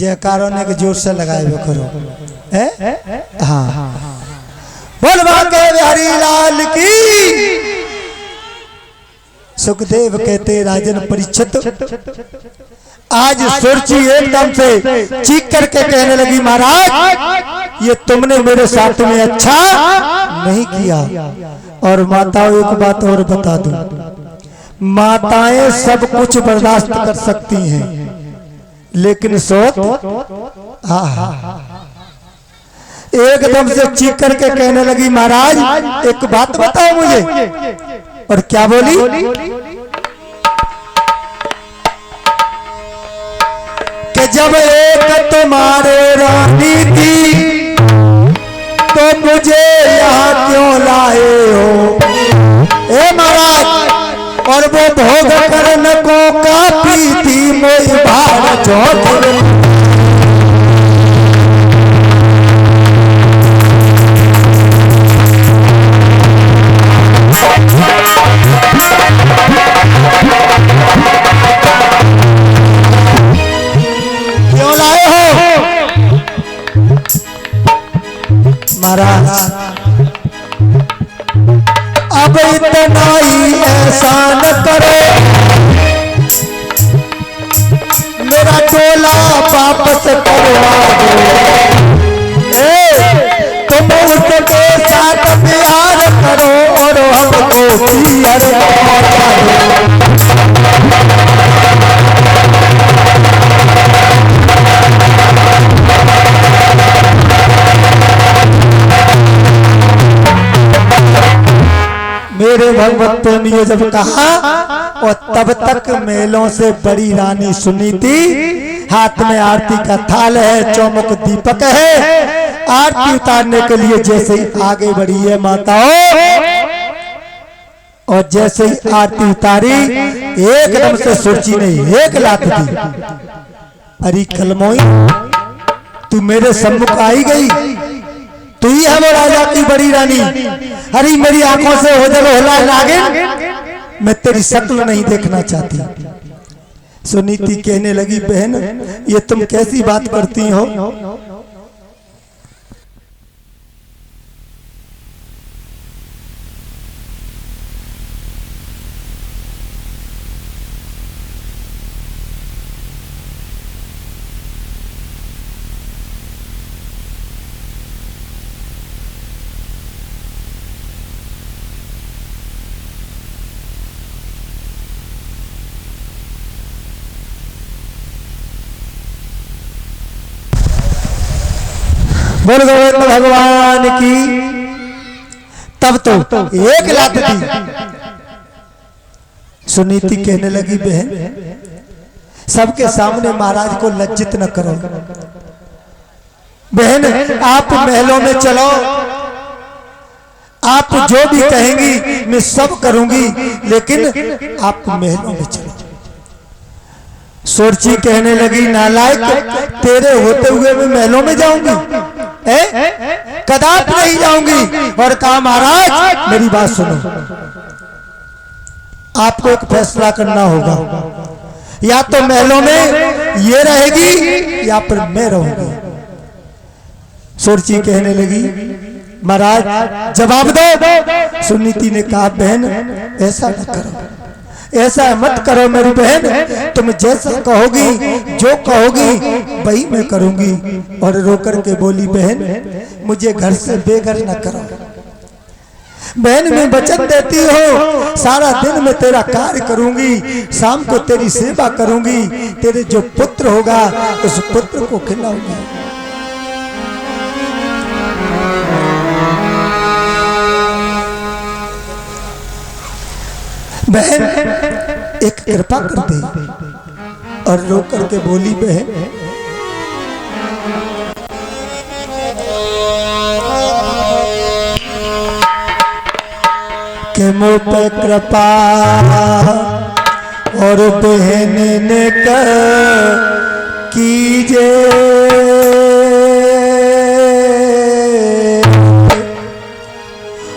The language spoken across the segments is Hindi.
जयकारों ने के जोर से लगाए हुए करो। हाँ, बोल बाके बिहारी लाल की। सुखदेव कहते राजन परीक्षित, आज सुरची एकदम से चीख करके कहने लगी, महाराज ये तुमने मेरे साथ में अच्छा नहीं किया। और माताओं एक बात और बता दूं, माताएं सब कुछ बर्दाश्त कर सकती हैं, लेकिन सोच एकदम से चीख करके कहने लगी, महाराज एक बात बताओ मुझे। और क्या बोली? कि जब एक तुम्हारे रानी थी तो मुझे यहाँ क्यों लाए हो? ए महाराज, और वो भोग करने को काफी थी मोई भार चौथ। क्यों लाए हो? महाराज अब इतना ही एहसान करो, मेरा टोला वापस करवा दो। तुम उसके साथ प्यार करो और हमको प्यार करो। मेरे भगवत ने जब कहा, और तब तक मेलों से बड़ी रानी सुनीति, हाथ में आरती का थाल है, चौमुख दीपक है, आरती उतारने के लिए जैसे ही आगे बढ़ी है माताओं, और जैसे ही आरती उतारी एकदम से सुरची ने एक लात दी। अरे कलमोई, तू मेरे सम्मुख आई गई, तू ही है वो राजा की बड़ी रानी। अरे मेरी आंखों से हो जब होला नागिन, मैं तेरी शक्ल नहीं देखना चाहती। सुनीति कहने लगी, बहन ये तुम कैसी बात करती हो? बोल गोविंद भगवान की। तब तो एक लात दी। सुनीति कहने लगी, बहन सबके सामने महाराज को लज्जित न करो। बहन आप महलों में चलो, आप जो भी कहेंगी मैं सब करूंगी, लेकिन आप महलों में चलो। सुरची कहने लगी, नालायक, तेरे होते हुए मैं महलों में जाऊंगी? कदापि नहीं जाऊंगी। और कहा, महाराज मेरी बात सुनो, आपको एक फैसला करना होगा, या तो महलों में ये रहेगी या फिर मैं रहूंगी। सुरची कहने लगी, महाराज जवाब दो। सुनीति ने कहा, बहन ऐसा न करो, ऐसा मत करो मेरी बहन, तुम जैसा कहोगी जो कहोगी वही मैं करूंगी। और रोकर के बोली, बहन मुझे घर से बेघर न करो। बहन मैं वचन देती हो, सारा दिन मैं तेरा कार्य करूंगी, शाम को तेरी सेवा करूंगी, तेरे जो पुत्र होगा उस पुत्र को खिलाऊंगी। बहन एक कृपा कर दे। और रो करके बोली, बहन के मुँह पे कृपा और बहन ने कीजे,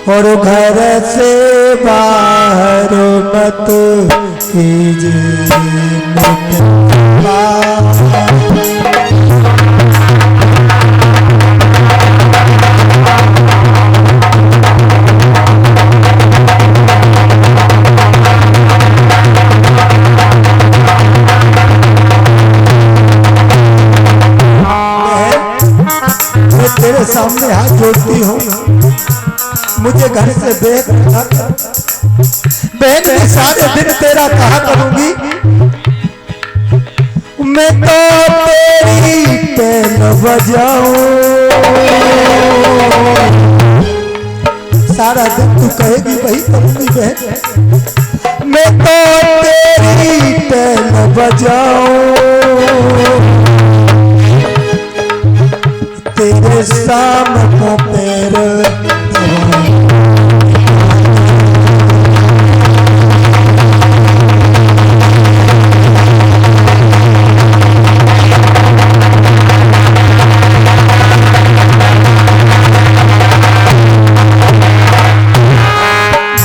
और घर से बाहर मत कीजिए। दिन तेरा कहा करूंगी, मैं तो तेरी पेन बजाऊं। सारा दिन तू कहेगी वही करूंगी बहन, मैं तो तेरी पेन बजाऊं, तेरे शाम को पैर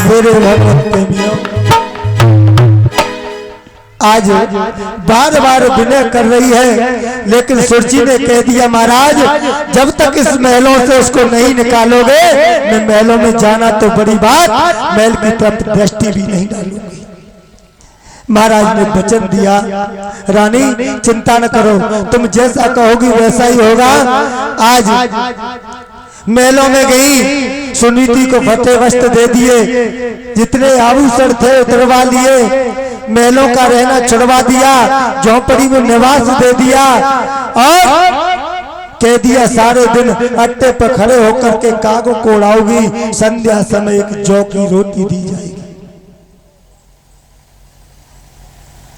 मेरे भगवत प्रेमियों, आज बार बार विनय कर रही है, लेकिन सुरजी ने कह दिया महाराज जब तक इस महलों से उसको नहीं निकालोगे, मैं महलों में जाना तो बड़ी बात, महल की तरफ दृष्टि भी नहीं डालूंगी। महाराज ने वचन दिया, रानी चिंता न करो, तुम जैसा कहोगी वैसा ही होगा। आज महलों में गई, सुनीति को फतेह वस्त्र दे दिए, जितने आभूषण थे उतरवा लिए, महलों का रहना छुड़वा दिया, झोंपड़ी में निवास दे दिया और कह दिया सारे दिन अट्टे पर खड़े होकर के कागों को उड़ाओगी, संध्या समय एक जौ की रोटी दी जाएगी।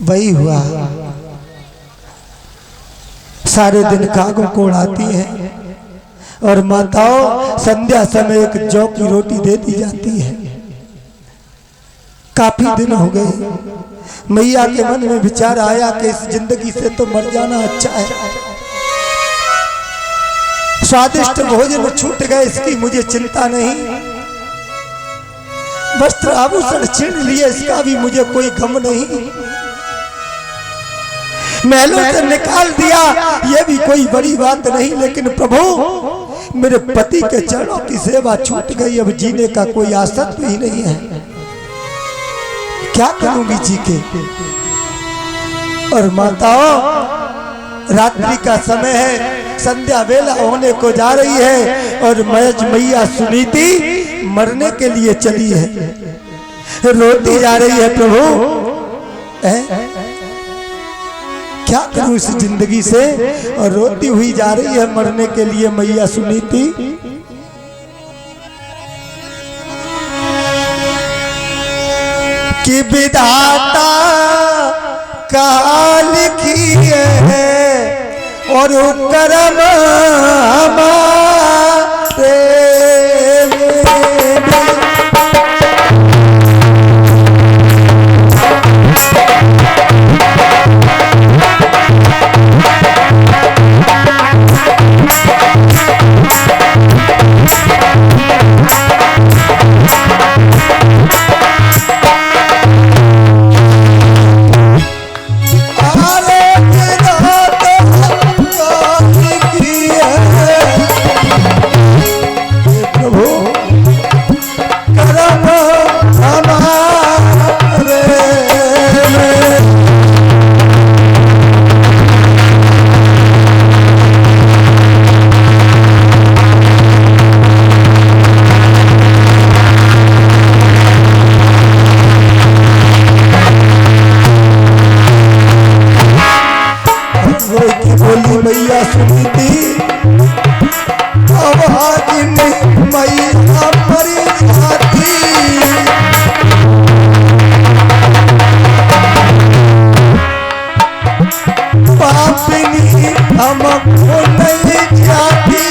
वही हुआ, सारे दिन कागों को उड़ाती हैं और माताओं संध्या समय एक जौ की रोटी दे दी जाती है। काफी दिन हो गए, मैया के मन में विचार आया कि इस जिंदगी से तो मर जाना अच्छा है। स्वादिष्ट भोजन छूट गए इसकी मुझे चिंता नहीं, वस्त्र आभूषण छीन लिए इसका भी मुझे कोई गम नहीं, महलों से निकाल दिया ये भी कोई बड़ी बात नहीं, लेकिन प्रभु मेरे पति के चरणों की सेवा छूट गई, अब जीने का कोई आसक्त ही नहीं है, क्या करूंगी जी के। और माताओं रात्रि का समय है, संध्या वेला होने को जा रही है और मैया सुनीति मरने के लिए चली है, रोती जा रही है प्रभु क्या करूं इस जिंदगी से, और रोती हुई जा रही है मरने के लिए मैया सुनीति। कि विधाता काल की है और कर्म हमारे, मैया सुनीति अब हाजिन मैया मरी जाती, पापिनी हमको नहीं जाती,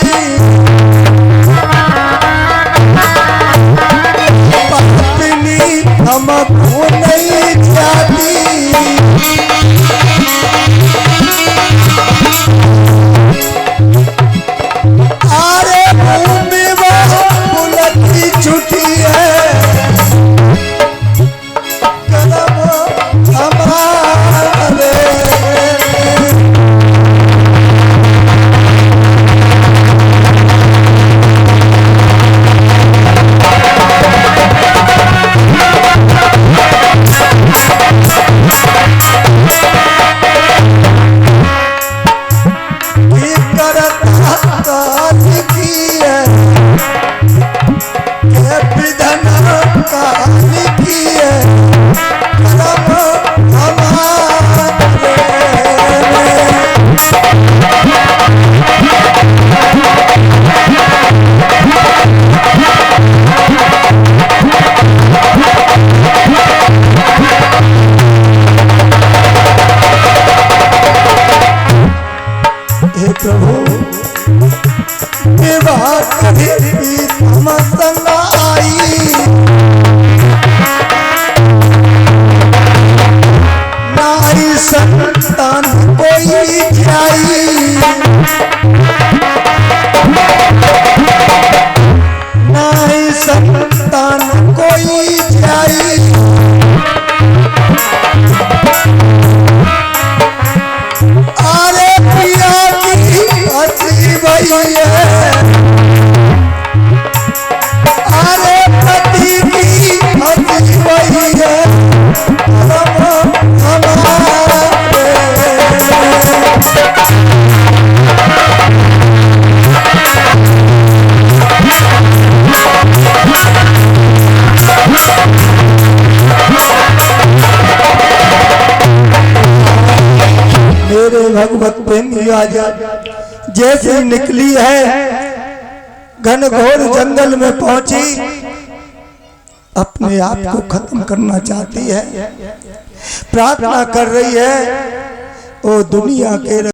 पापिनी हमको नहीं जाती, छुट्टी है कदम हमारे। संतान कोई जाई, नहीं संतान कोई जाई। अरे पिया की हंसी भई है, अरे पति की हंसी भई है, मेरे भगवत प्रेमी आजा जैसे निकली है घनघोर जंगल में पहुंची, अपने आप को खत्म करना चाहती है, प्रार्थना कर रही है, ओ दुनिया के